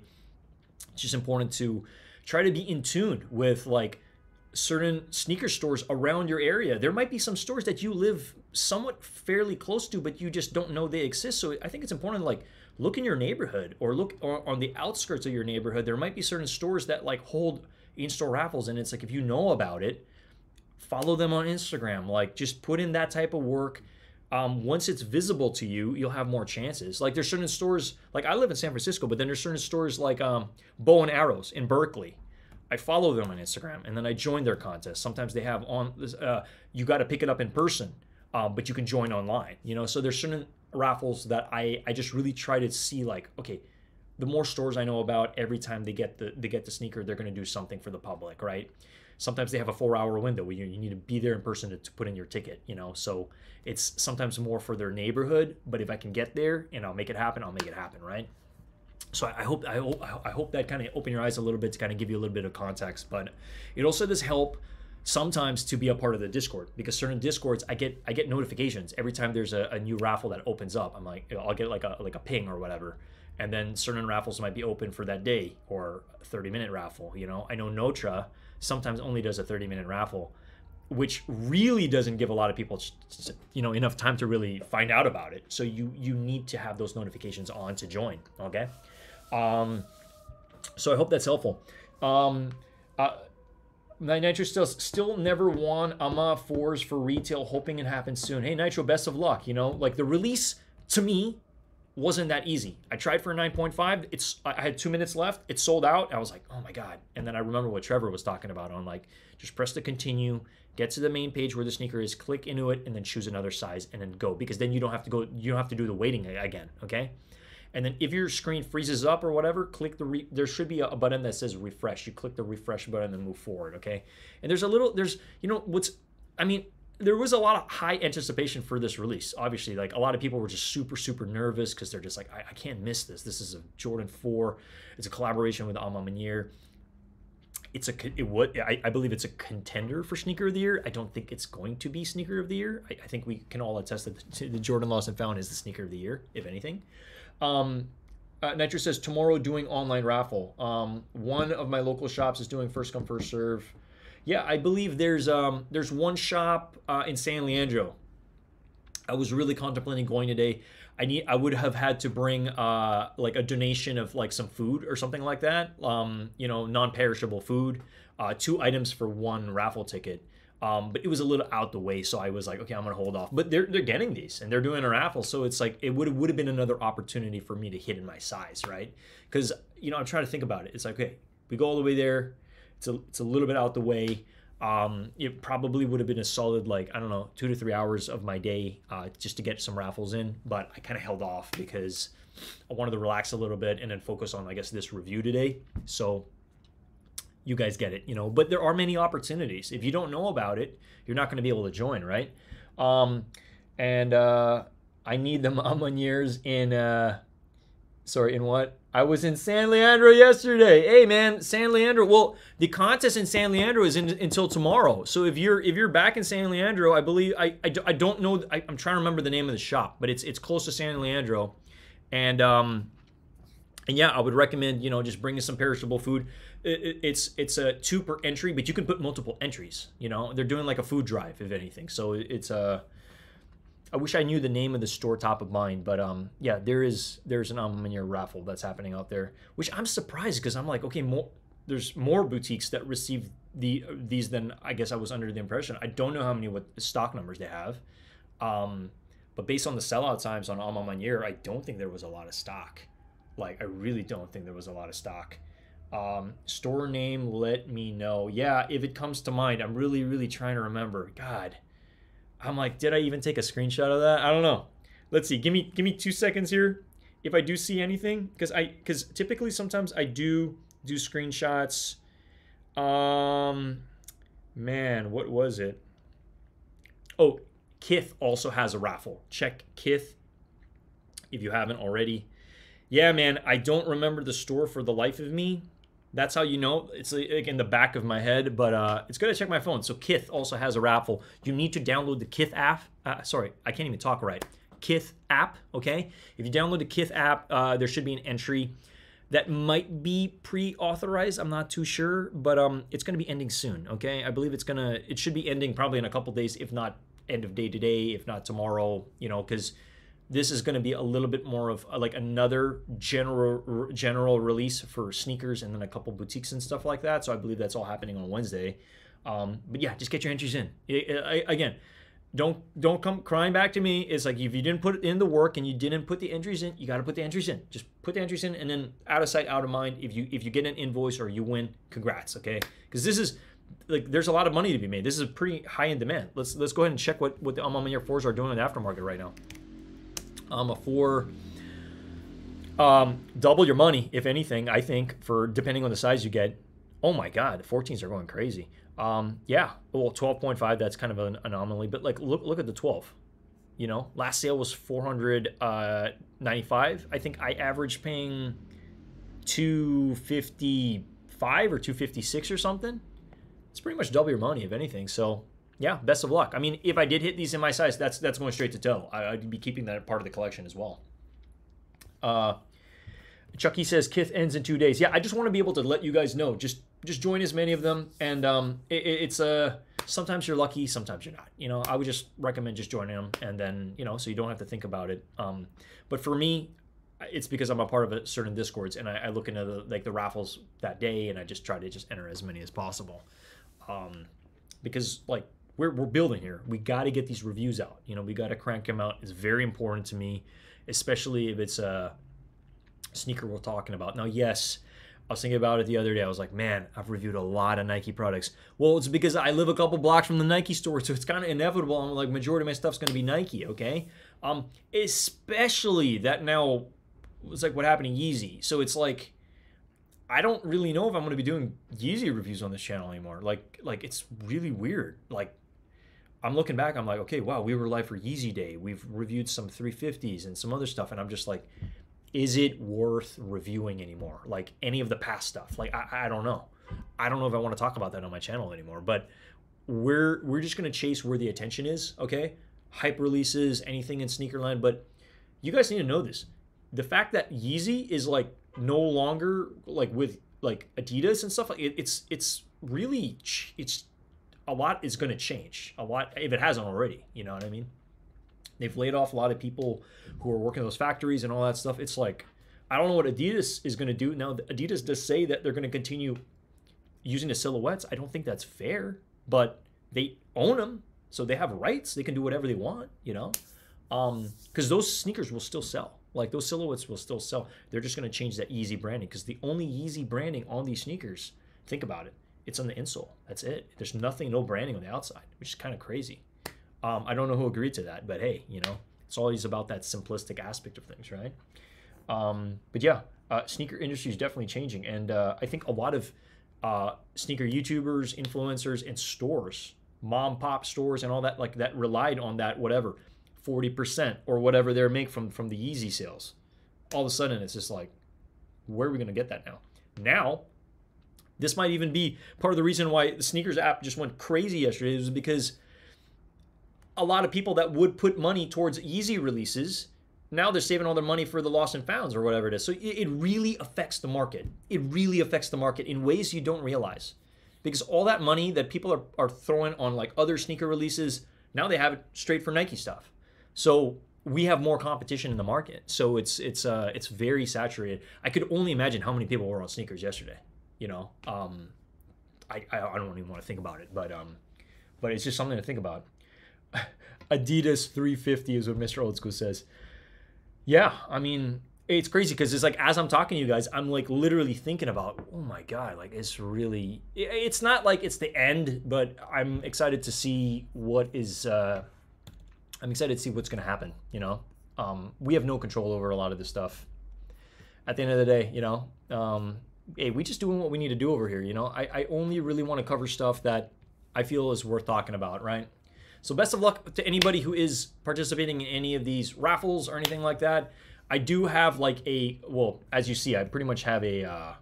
it's just important to try to be in tune with certain sneaker stores around your area. There might be some stores that you live somewhat fairly close to, but you just don't know they exist. So I think it's important to look in your neighborhood or look on the outskirts of your neighborhood. There might be certain stores that hold in-store raffles, and it's if you know about it, follow them on Instagram. Just put in that type of work. Once it's visible to you, you'll have more chances. There's certain stores, I live in San Francisco, but then there's certain stores Bow and Arrows in Berkeley. I follow them on Instagram, and then I join their contests. Sometimes they have you got to pick it up in person. but you can join online. So there's certain raffles that I just really try to see, like, okay, the more stores I know about, every time they get the sneaker, they're going to do something for the public, right? Sometimes they have a 4-hour window where you need to be there in person to put in your ticket, so it's sometimes more for their neighborhood, but if I can get there and I'll make it happen, right? So I hope that kind of open your eyes a little bit to kind of give you a little bit of context. But it also does help sometimes to be a part of the Discord, because certain Discords I get notifications every time there's a new raffle that opens up. I'm like, I'll get like a ping or whatever, and then certain raffles might be open for that day, or a 30-minute raffle. I know Notre sometimes only does a 30-minute raffle, which really doesn't give a lot of people enough time to really find out about it. So you need to have those notifications on to join. Okay. So I hope that's helpful. Nitro still never won AMA 4s for retail, hoping it happens soon. Hey Nitro, best of luck. Like, the release to me wasn't that easy. I tried for a 9.5. I had 2 minutes left. It sold out. I was like, oh my God. And then I remember what Trevor was talking about on, like, just press the continue, get to the main page where the sneaker is, click into it, and then choose another size and then go, because then you don't have to do the waiting again. Okay. And then if your screen freezes up or whatever, click there should be a button that says refresh. You click the refresh button and move forward, okay? And there was a lot of high anticipation for this release. Obviously, like, a lot of people were just super, super nervous because they're just like, I can't miss this. This is a Jordan 4. It's a collaboration with Alma Manier. I believe it's a contender for Sneaker of the Year. I don't think it's going to be Sneaker of the Year. I think we can all attest that the Jordan Lost and Found is the Sneaker of the Year, if anything. Nitro says, tomorrow doing online raffle. One of my local shops is doing first come, first serve. Yeah, I believe there's one shop in San Leandro. I was really contemplating going today. I would have had to bring like a donation of like some food or something like that. Non-perishable food, 2 items for 1 raffle ticket. But it was a little out the way, so I was like, okay, I'm gonna hold off. But they're getting these and they're doing a raffle, so it's like it would have been another opportunity for me to hit in my size, right? Because I'm trying to think about it. It's like, okay, we go all the way there. It's a little bit out the way. It probably would have been a solid, like, I don't know, 2 to 3 hours of my day just to get some raffles in. But I kind of held off because I wanted to relax a little bit and then focus on, I guess, this review today. So you guys get it, but there are many opportunities. If you don't know about it, you're not going to be able to join, right? I need them Amaniers in what? I was in San Leandro yesterday. Hey man, San Leandro. Well, the contest in San Leandro is until tomorrow. So if you're back in San Leandro, I believe I don't know. I'm trying to remember the name of the shop, but it's close to San Leandro, and yeah, I would recommend just bringing some perishable food. It's a 2 per entry, but you can put multiple entries. They're doing like a food drive, if anything. So it's I wish I knew the name of the store top of mind, but yeah, there's an Alma Manier raffle that's happening out there, which I'm surprised because I'm like, okay, there's more boutiques that receive these than I guess I was under the impression. I don't know what stock numbers they have, but based on the sellout times on Alma Manier, I don't think there was a lot of stock. Like, I really don't think there was a lot of stock. Store name, let me know. Yeah, if it comes to mind. I'm really, really trying to remember. God, I'm like, did I even take a screenshot of that? I don't know. Let's see. Give me 2 seconds here. If I do see anything, because typically sometimes I do screenshots. Man, what was it? Oh, Kith also has a raffle. Check Kith if you haven't already. Yeah, man, I don't remember the store for the life of me. That's how you know. It's like in the back of my head, but it's good to check my phone. So Kith also has a raffle. You need to download the Kith app. Sorry, I can't even talk right. Kith app, okay? If you download the Kith app, there should be an entry that might be pre-authorized. I'm not too sure, but it's going to be ending soon, okay? I believe it should be ending probably in a couple days, if not end of day today, if not tomorrow, because this is going to be a little bit more of like another general release for sneakers and then a couple boutiques and stuff like that. So I believe that's all happening on Wednesday. But yeah, just get your entries in. Again, don't come crying back to me. It's like if you didn't put in the work and you didn't put the entries in, you got to put the entries in. Just put the entries in, and then out of sight, out of mind. If you get an invoice or you win, congrats, okay? Because this is like there's a lot of money to be made. This is pretty high in demand. Let's go ahead and check what the A Ma Maniére 4s are doing in the aftermarket right now. A 4, double your money, if anything, I think, for depending on the size you get. Oh my God, the 14s are going crazy. Yeah, well, 12.5, that's kind of an anomaly, but like look at the 12. You know, last sale was 495. I think I averaged paying 255 or 256 or something. It's pretty much double your money, if anything. So yeah, best of luck. I mean, if I did hit these in my size, that's going straight to toe. I'd be keeping that part of the collection as well. Chucky says Kith ends in 2 days. Yeah, I just want to be able to let you guys know. Just join as many of them, and it's sometimes you're lucky, sometimes you're not. You know, I would just recommend just joining them, and then, you know, so you don't have to think about it. But for me, it's because I'm a part of a certain Discords, and I look into the raffles that day, and I just try to just enter as many as possible. Because like we're building here, we got to get these reviews out. You know, we got to crank them out. It's very important to me, especially if it's a sneaker we're talking about. Now, yes, I was thinking about it the other day. I was like, man, I've reviewed a lot of Nike products. Well, it's because I live a couple blocks from the Nike store, so it's kind of inevitable. I'm like, majority of my stuff's going to be Nike, okay? Especially that now, it's like what happened to Yeezy. So it's like, I don't really know if I'm going to be doing Yeezy reviews on this channel anymore. Like it's really weird. Like, I'm looking back, I'm like, okay, wow, we were live for Yeezy Day. We've reviewed some 350s and some other stuff, and I'm just like, is it worth reviewing anymore? Like any of the past stuff? Like I don't know. I don't know if I want to talk about that on my channel anymore. But we're just gonna chase where the attention is. Okay, hype releases, anything in sneakerland. But you guys need to know this: the fact that Yeezy is like no longer like with like Adidas and stuff. Like it's really a lot is gonna change. A lot if it hasn't already. You know what I mean? They've laid off a lot of people who are working in those factories and all that stuff. It's like, I don't know what Adidas is going to do. Now, Adidas does say that they're going to continue using the silhouettes. I don't think that's fair, but they own them, so they have rights. They can do whatever they want, you know? Because those sneakers will still sell. Like, those silhouettes will still sell. They're just going to change that Yeezy branding, because the only Yeezy branding on these sneakers, think about it, it's on the insole. That's it. There's nothing, no branding on the outside, which is kind of crazy. I don't know who agreed to that, but hey, you know, it's always about that simplistic aspect of things, right? But yeah, sneaker industry is definitely changing, and I think a lot of sneaker YouTubers, influencers, and stores, mom pop stores, and all that, like that relied on that 40% or whatever they make from the Yeezy sales. All of a sudden, it's just like, where are we gonna get that now? Now, this might even be part of the reason why the sneakers app just went crazy yesterday, was because a lot of people that would put money towards Yeezy releases, now they're saving all their money for the lost and founds or whatever it is. So it really affects the market. It really affects the market in ways you don't realize. Because all that money that people are throwing on like other sneaker releases, now they have it straight for Nike stuff. So we have more competition in the market. So it's very saturated. I could only imagine how many people were on sneakers yesterday. You know, I don't even want to think about it, but it's just something to think about. Adidas 350 is what Mr. Old School says. Yeah, I mean, it's crazy because it's like, as I'm talking to you guys, I'm like literally thinking about, oh my God, like it's really, it's not like it's the end, but I'm excited to see what is, I'm excited to see what's going to happen, you know? We have no control over a lot of this stuff. At the end of the day, you know, hey, we just doing what we need to do over here, you know? I only really want to cover stuff that I feel is worth talking about, right? So best of luck to anybody who is participating in any of these raffles or anything like that. I do have like well, as you see, I pretty much have I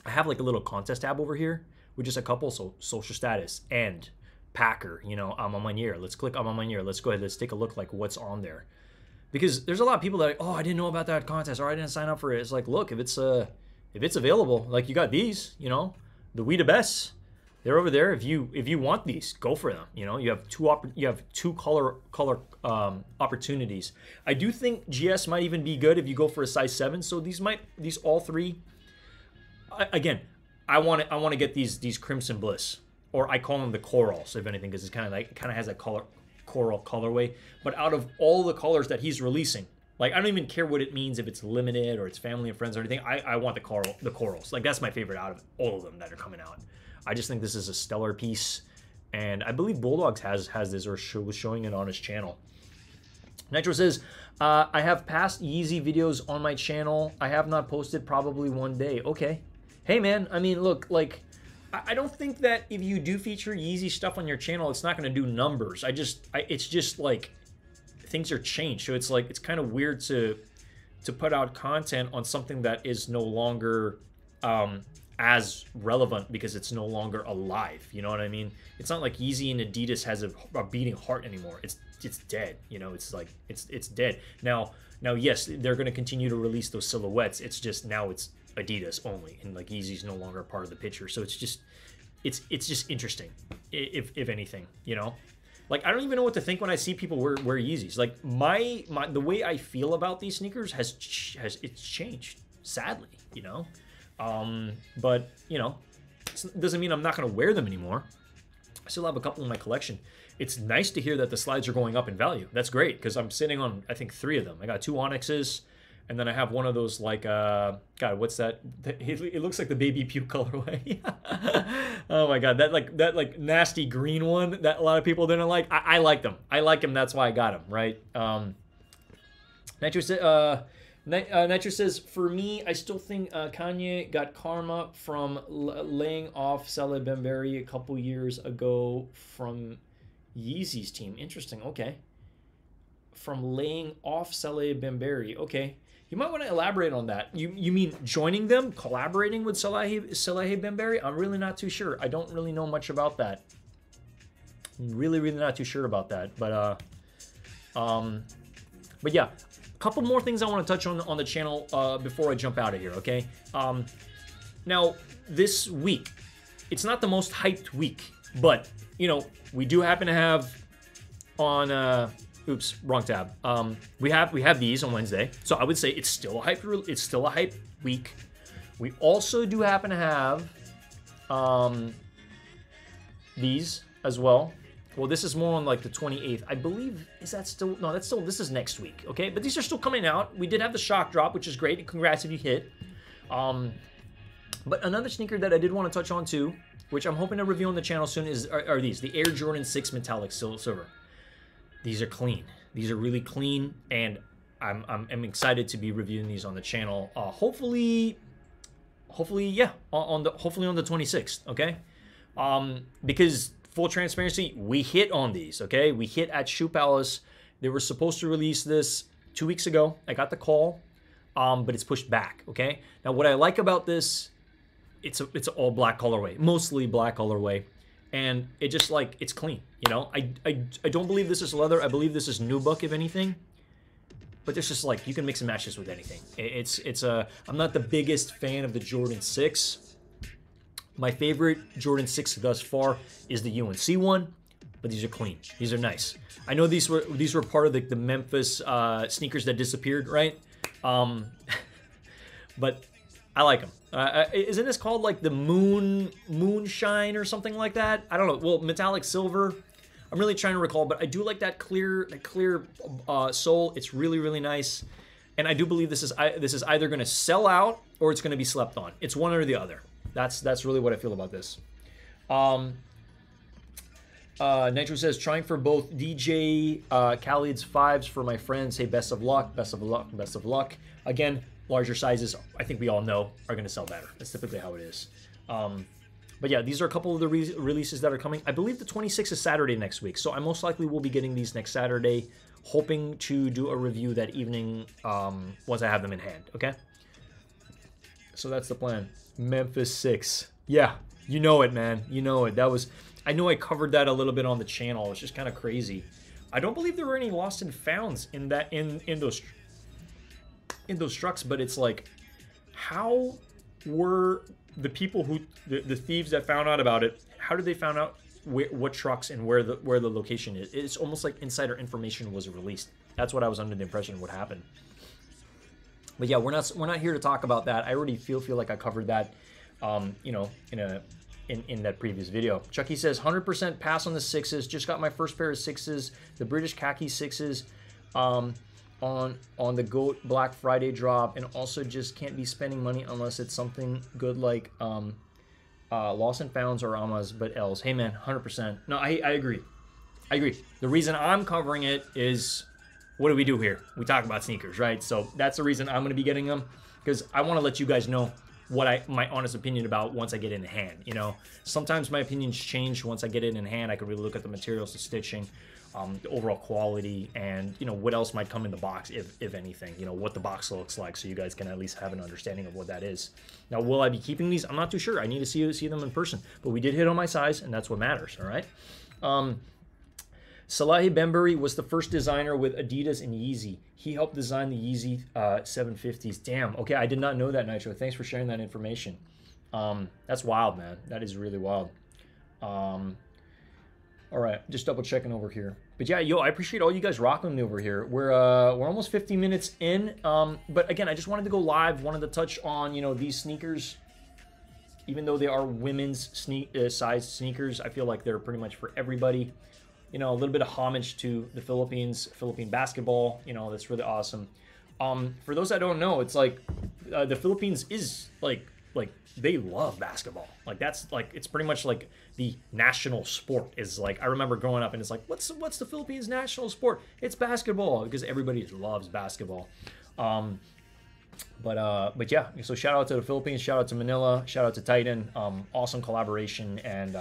have like a little contest tab over here with just a couple. So social status and Packer, you know, A Ma Maniére. Let's click A Ma Maniére. Let's go ahead. Let's take a look like what's on there. Because there's a lot of people that are like, oh, I didn't know about that contest, or I didn't sign up for it. It's like, look, if it's available, like you got these, you know, the We the Best. They're over there. If you want these, go for them. You know, you have two color opportunities. I do think GS might even be good if you go for a size 7. So these all three. Again, I want to get these Crimson Bliss, or I call them the corals, if anything, because it's kind of has that coral colorway. But out of all the colors that he's releasing, like I don't even care what it means, if it's limited or it's family and friends or anything. I want the corals. Like that's my favorite out of all of them that are coming out. I just think this is a stellar piece, and I believe Bulldogs has this, or was showing it on his channel. Nitro says, I have past Yeezy videos on my channel. I have not posted probably one day. Okay. Hey, man, I mean, look, like, I don't think that if you do feature Yeezy stuff on your channel, it's not going to do numbers. It's just, like, things are changed. So it's, like, it's kind of weird to put out content on something that is no longer as relevant because it's no longer alive. You know what I mean? It's not like Yeezy and Adidas has a beating heart anymore. It's dead. You know, it's like it's dead. Now yes, they're going to continue to release those silhouettes. It's just now it's Adidas only, and like Yeezy's no longer part of the picture. So it's just interesting, if anything, you know. Like, I don't even know what to think when I see people wear Yeezys. Like, the way I feel about these sneakers has changed, sadly, you know. But, you know, it doesn't mean I'm not going to wear them anymore. I still have a couple in my collection. It's nice to hear that the slides are going up in value. That's great, because I'm sitting on, I think, 3 of them. I got 2 Onyxes, and then I have one of those, like, God, what's that? It looks like the baby puke colorway. Oh my God, that like nasty green one that a lot of people didn't like. I like them. I like them. That's why I got them, right? Nitro says, for me, I still think Kanye got karma from laying off Saleh Bembury a couple years ago from Yeezy's team. Interesting. Okay. From laying off Saleh Bembury. Okay. You might want to elaborate on that. You mean joining them, collaborating with Saleh Bembury? I'm really not too sure. I don't really know much about that. I'm really not too sure about that. But yeah, a couple more things I want to touch on the channel before I jump out of here. Okay. Now this week, it's not the most hyped week, but you know we do happen to have on. Oops, wrong tab. We have these on Wednesday, so I would say it's still a hype week. We also do happen to have these as well. Well, this is more on like the 28th, I believe. Is that still? No, that's still. This is next week. Okay, but these are still coming out. We did have the shock drop, which is great. Congrats if you hit. But another sneaker that I did want to touch on too, which I'm hoping to review on the channel soon, are these, the Air Jordan 6 Metallic Silver. These are clean. These are really clean, and I'm excited to be reviewing these on the channel. Hopefully, yeah, hopefully on the 26th. Okay, because full transparency, we hit on these. Okay, we hit at Shoe Palace. They were supposed to release this 2 weeks ago. I got the call, but it's pushed back. Okay, now what I like about this, it's an all black colorway, mostly black colorway. And it just, like, it's clean, you know? I don't believe this is leather. I believe this is nubuck, if anything. But there's just, like, you can mix and match this with anything. I'm not the biggest fan of the Jordan 6. My favorite Jordan 6 thus far is the UNC one, but these are clean. These are nice. I know these were part of the Memphis sneakers that disappeared, right? But I like them. Isn't this called like the Moonshine or something like that? I don't know. Well, metallic silver. I'm really trying to recall, but I do like that clear sole. It's really nice, and I do believe this is either going to sell out or it's going to be slept on. It's one or the other. That's really what I feel about this. Nitro says, trying for both DJ Khaled's 5s for my friends. Hey, best of luck, best of luck, best of luck. Again, larger sizes, I think we all know, are going to sell better. That's typically how it is. But yeah, these are a couple of the releases that are coming. I believe the 26th is Saturday next week, so I most likely will be getting these next Saturday, hoping to do a review that evening once I have them in hand, okay? So that's the plan. Memphis 6. Yeah, you know it, man. You know it. I know I covered that a little bit on the channel. It's just kind of crazy. I don't believe there were any lost and founds in those trucks, but it's like, how were the people the thieves that found out about it, how did they find out what trucks and where the location is? It's almost like insider information was released. That's what I was under the impression would happen. But yeah, we're not here to talk about that. I already feel like I covered that, you know, in that previous video. Chucky says 100% pass on the 6s. Just got my first pair of 6s, the British khaki 6s, on the GOAT Black Friday drop, and also just can't be spending money unless it's something good like Lost and founds are Amas, but L's. Hey man, 100%. No, I agree. I agree. The reason I'm covering it is, what do we do here? We talk about sneakers, right? So that's the reason I'm going to be getting them, because I want to let you guys know what my honest opinion about once I get it in hand. You know, sometimes my opinions change once I get it in hand. I can really look at the materials, the stitching, the overall quality, and you know what else might come in the box, if anything. You know what the box looks like, so you guys can at least have an understanding of what that is. Now, will I be keeping these? I'm not too sure. I need to see them in person. But we did hit on my size, and that's what matters. All right. Salahi Bembury was the first designer with Adidas and Yeezy. He helped design the Yeezy 750s. Damn. Okay, I did not know that, Nitro. Thanks for sharing that information. That's wild, man. That is really wild. All right, just double checking over here. But yeah, yo, I appreciate all you guys rocking me over here. We're almost 50 minutes in. But again, I just wanted to go live. Wanted to touch on, you know, these sneakers. Even though they are women's size sneakers, I feel like they're pretty much for everybody. You know, a little bit of homage to the Philippine basketball. You know, that's really awesome. For those that don't know, it's like the Philippines is like they love basketball. Like that's like, it's pretty much like the national sport. Is like, I remember growing up and it's like, what's the Philippines national sport? It's basketball, because everybody loves basketball. But yeah, so shout out to the Philippines, shout out to Manila, shout out to Titan. Awesome collaboration. And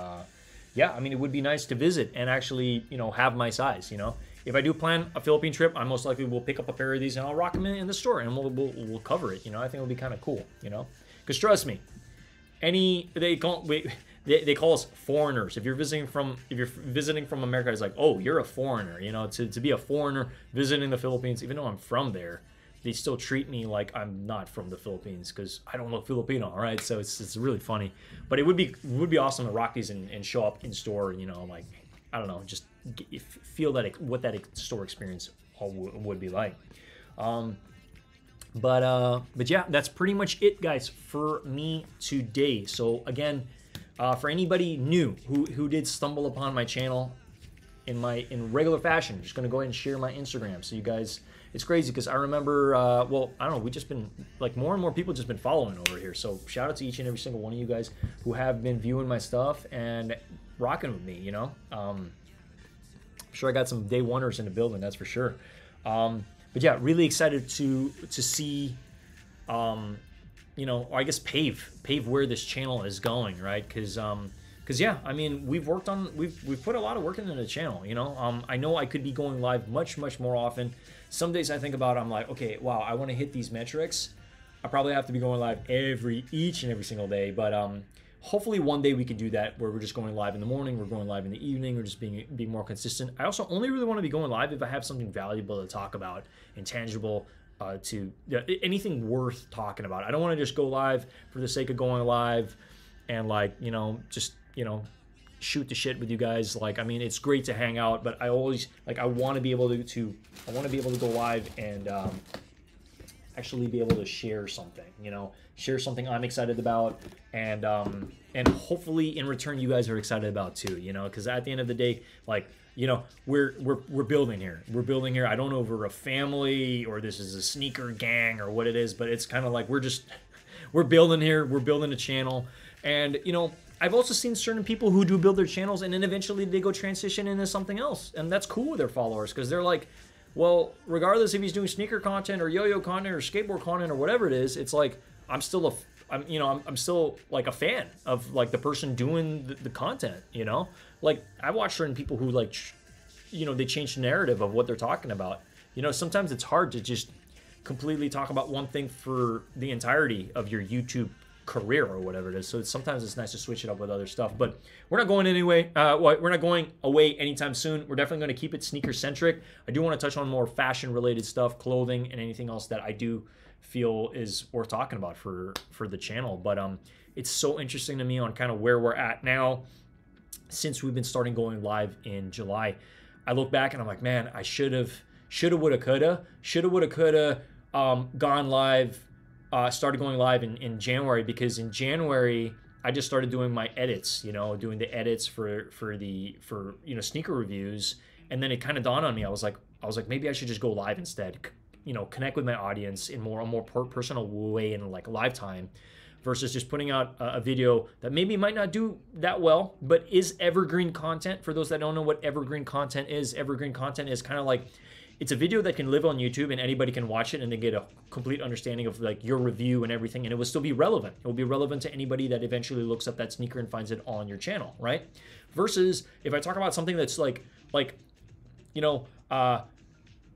yeah, I mean, it would be nice to visit and actually, you know, have my size. You know, if I do plan a Philippine trip, I most likely will pick up a pair of these and I'll rock them in the store, and we'll cover it. You know, I think it'll be kind of cool. You know, because trust me, they call us foreigners. If you're visiting from America, it's like, oh, you're a foreigner. You know, to be a foreigner visiting the Philippines, even though I'm from there, they still treat me like I'm not from the Philippines because I don't look Filipino. All right, so it's really funny. But it would be awesome to rock these and show up in store. You know, like, I don't know, just feel what that store experience would be like. But yeah, that's pretty much it, guys, for me today. So again, for anybody new who did stumble upon my channel in regular fashion, I'm just gonna go ahead and share my Instagram. So you guys, it's crazy because I remember, well, I don't know, we just been like more and more people just been following over here. So shout out to each and every single one of you guys who have been viewing my stuff and rocking with me. You know, I'm sure I got some day oneers in the building, that's for sure. But yeah, really excited to see, you know, or I guess pave where this channel is going, right? Because yeah, I mean, we've put a lot of work into the channel, you know. I know I could be going live much more often. Some days I think about it, I'm like, okay, wow, I want to hit these metrics. I probably have to be going live each and every single day, but hopefully one day we can do that, where we're just going live in the morning, we're going live in the evening, we're just being more consistent. I also only really want to be going live if I have something valuable to talk about and tangible, to anything worth talking about. I don't want to just go live for the sake of going live and, like, you know, just, you know, shoot the shit with you guys. Like, I mean, it's great to hang out, but I always, like, I want to be able to go live and actually be able to share something, you know, share something I'm excited about, and hopefully in return you guys are excited about too, you know, because at the end of the day, like, you know, we're building here. We're building here. I don't know if we're a family or this is a sneaker gang or what it is, but it's kind of like we're building here. We're building a channel, and you know, I've also seen certain people who do build their channels and then eventually they go transition into something else, and that's cool with their followers, because they're like, well, regardless if he's doing sneaker content or yo-yo content or skateboard content or whatever it is, it's like I'm still like a fan of like the person doing the content, you know? Like, I watch certain people who, like, you know, they change the narrative of what they're talking about. You know, sometimes it's hard to just completely talk about one thing for the entirety of your YouTube career or whatever it is. So sometimes it's nice to switch it up with other stuff. But we're not going anyway. We're not going away anytime soon. We're definitely going to keep it sneaker centric. I do want to touch on more fashion related stuff, clothing, and anything else that I do feel is worth talking about for the channel. But it's so interesting to me on kind of where we're at now, since we've been starting going live in July. I look back and I'm like, man, I shoulda, woulda, coulda gone live. Started going live in January, because in January I just started doing my edits, you know, doing the edits for you know, sneaker reviews, and then it kind of dawned on me. I was like maybe I should just go live instead, you know, connect with my audience in a more personal way in like live time. versus just putting out a video that maybe might not do that well, but is evergreen content. For those that don't know what evergreen content is kind of like, it's a video that can live on YouTube and anybody can watch it and they get a complete understanding of like your review and everything, and it will still be relevant. It will be relevant to anybody that eventually looks up that sneaker and finds it on your channel, right? Versus if I talk about something that's like you know,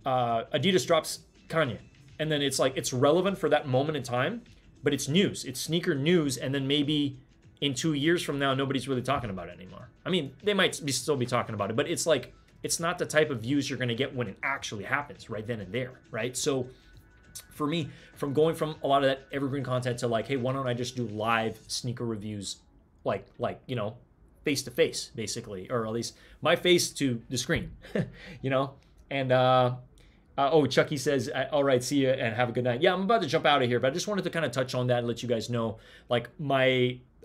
Adidas drops Kanye, and then it's like, it's relevant for that moment in time, but it's news, it's sneaker news, and then maybe in 2 years from now, nobody's really talking about it anymore. I mean, they might still be talking about it, but it's like, it's not the type of views you're going to get when it actually happens right then and there, right? So for me, from going from a lot of that evergreen content to like, hey, why don't I just do live sneaker reviews, like you know, face to face, basically, or at least my face to the screen, you know? And oh, Chucky says, all right, see you and have a good night. Yeah, I'm about to jump out of here, but I just wanted to kind of touch on that and let you guys know, like,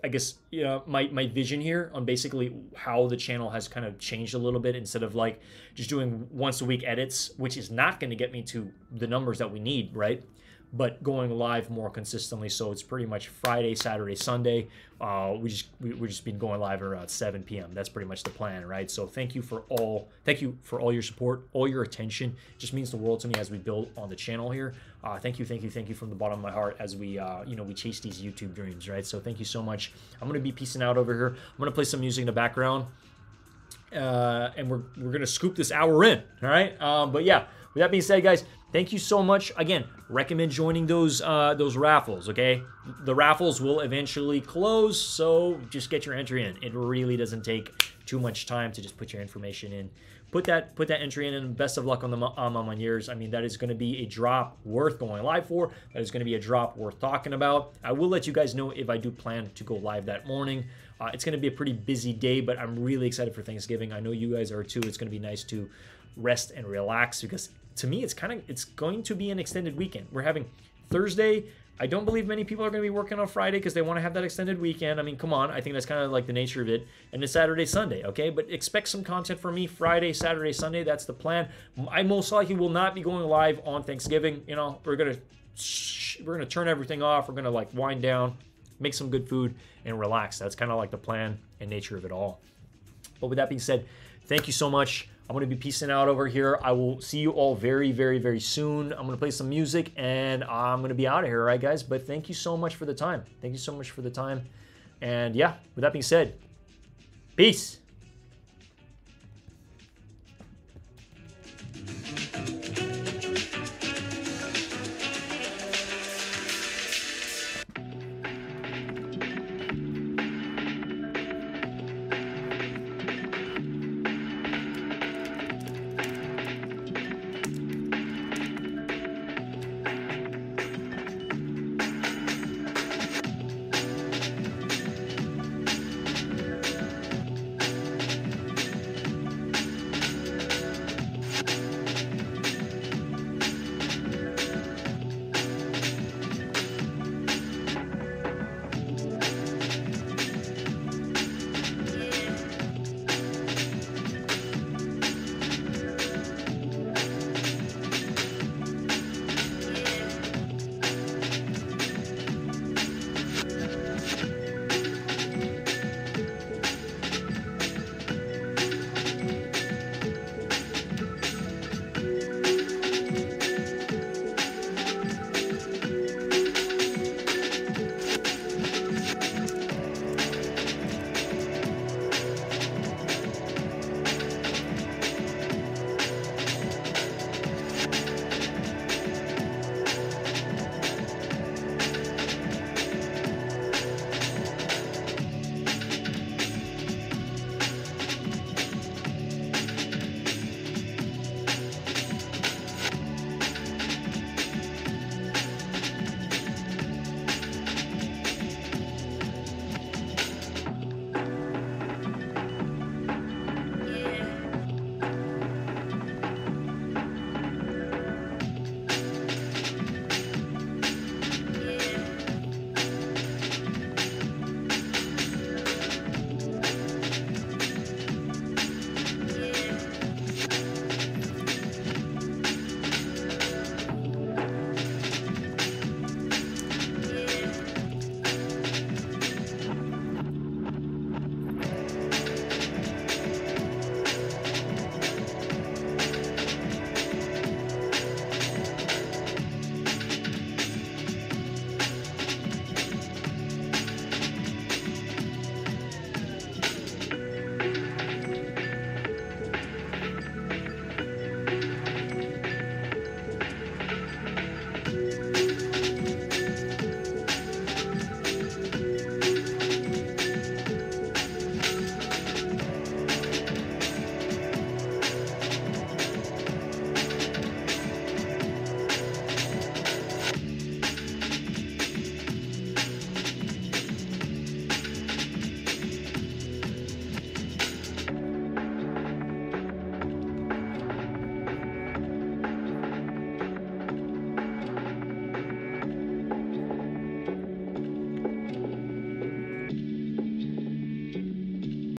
I guess, you know, my vision here on basically how the channel has kind of changed a little bit, instead of like just doing once a week edits, which is not going to get me to the numbers that we need, right? But going live more consistently. So it's pretty much Friday, Saturday, Sunday. We've just been going live around 7 p.m. That's pretty much the plan, right? So thank you for all your support, all your attention. It just means the world to me as we build on the channel here. Thank you from the bottom of my heart as we you know, we chase these YouTube dreams, right? So thank you so much. I'm gonna be peacing out over here. I'm gonna play some music in the background, and we're gonna scoop this hour in. All right. But yeah, with that being said, guys, thank you so much. Again, recommend joining those raffles, okay? The raffles will eventually close, so just get your entry in. It really doesn't take too much time to just put your information in. Put that entry in, and best of luck on the on years. I mean, that is going to be a drop worth going live for. That is going to be a drop worth talking about. I will let you guys know if I do plan to go live that morning. It's going to be a pretty busy day, but I'm really excited for Thanksgiving. I know you guys are too. It's going to be nice to rest and relax, because to me, it's going to be an extended weekend. We're having Thursday. I don't believe many people are going to be working on Friday because they want to have that extended weekend. I mean, come on. I think that's kind of like the nature of it. And it's Saturday, Sunday, okay? But expect some content from me Friday, Saturday, Sunday. That's the plan. I most likely will not be going live on Thanksgiving. You know, we're gonna turn everything off. We're gonna like wind down, make some good food, and relax. That's kind of like the plan and nature of it all. But with that being said, thank you so much. I'm going to be peacing out over here. I will see you all very, very, very soon. I'm going to play some music, and I'm going to be out of here, all right, guys? But thank you so much for the time. Thank you so much for the time. And yeah, with that being said, peace.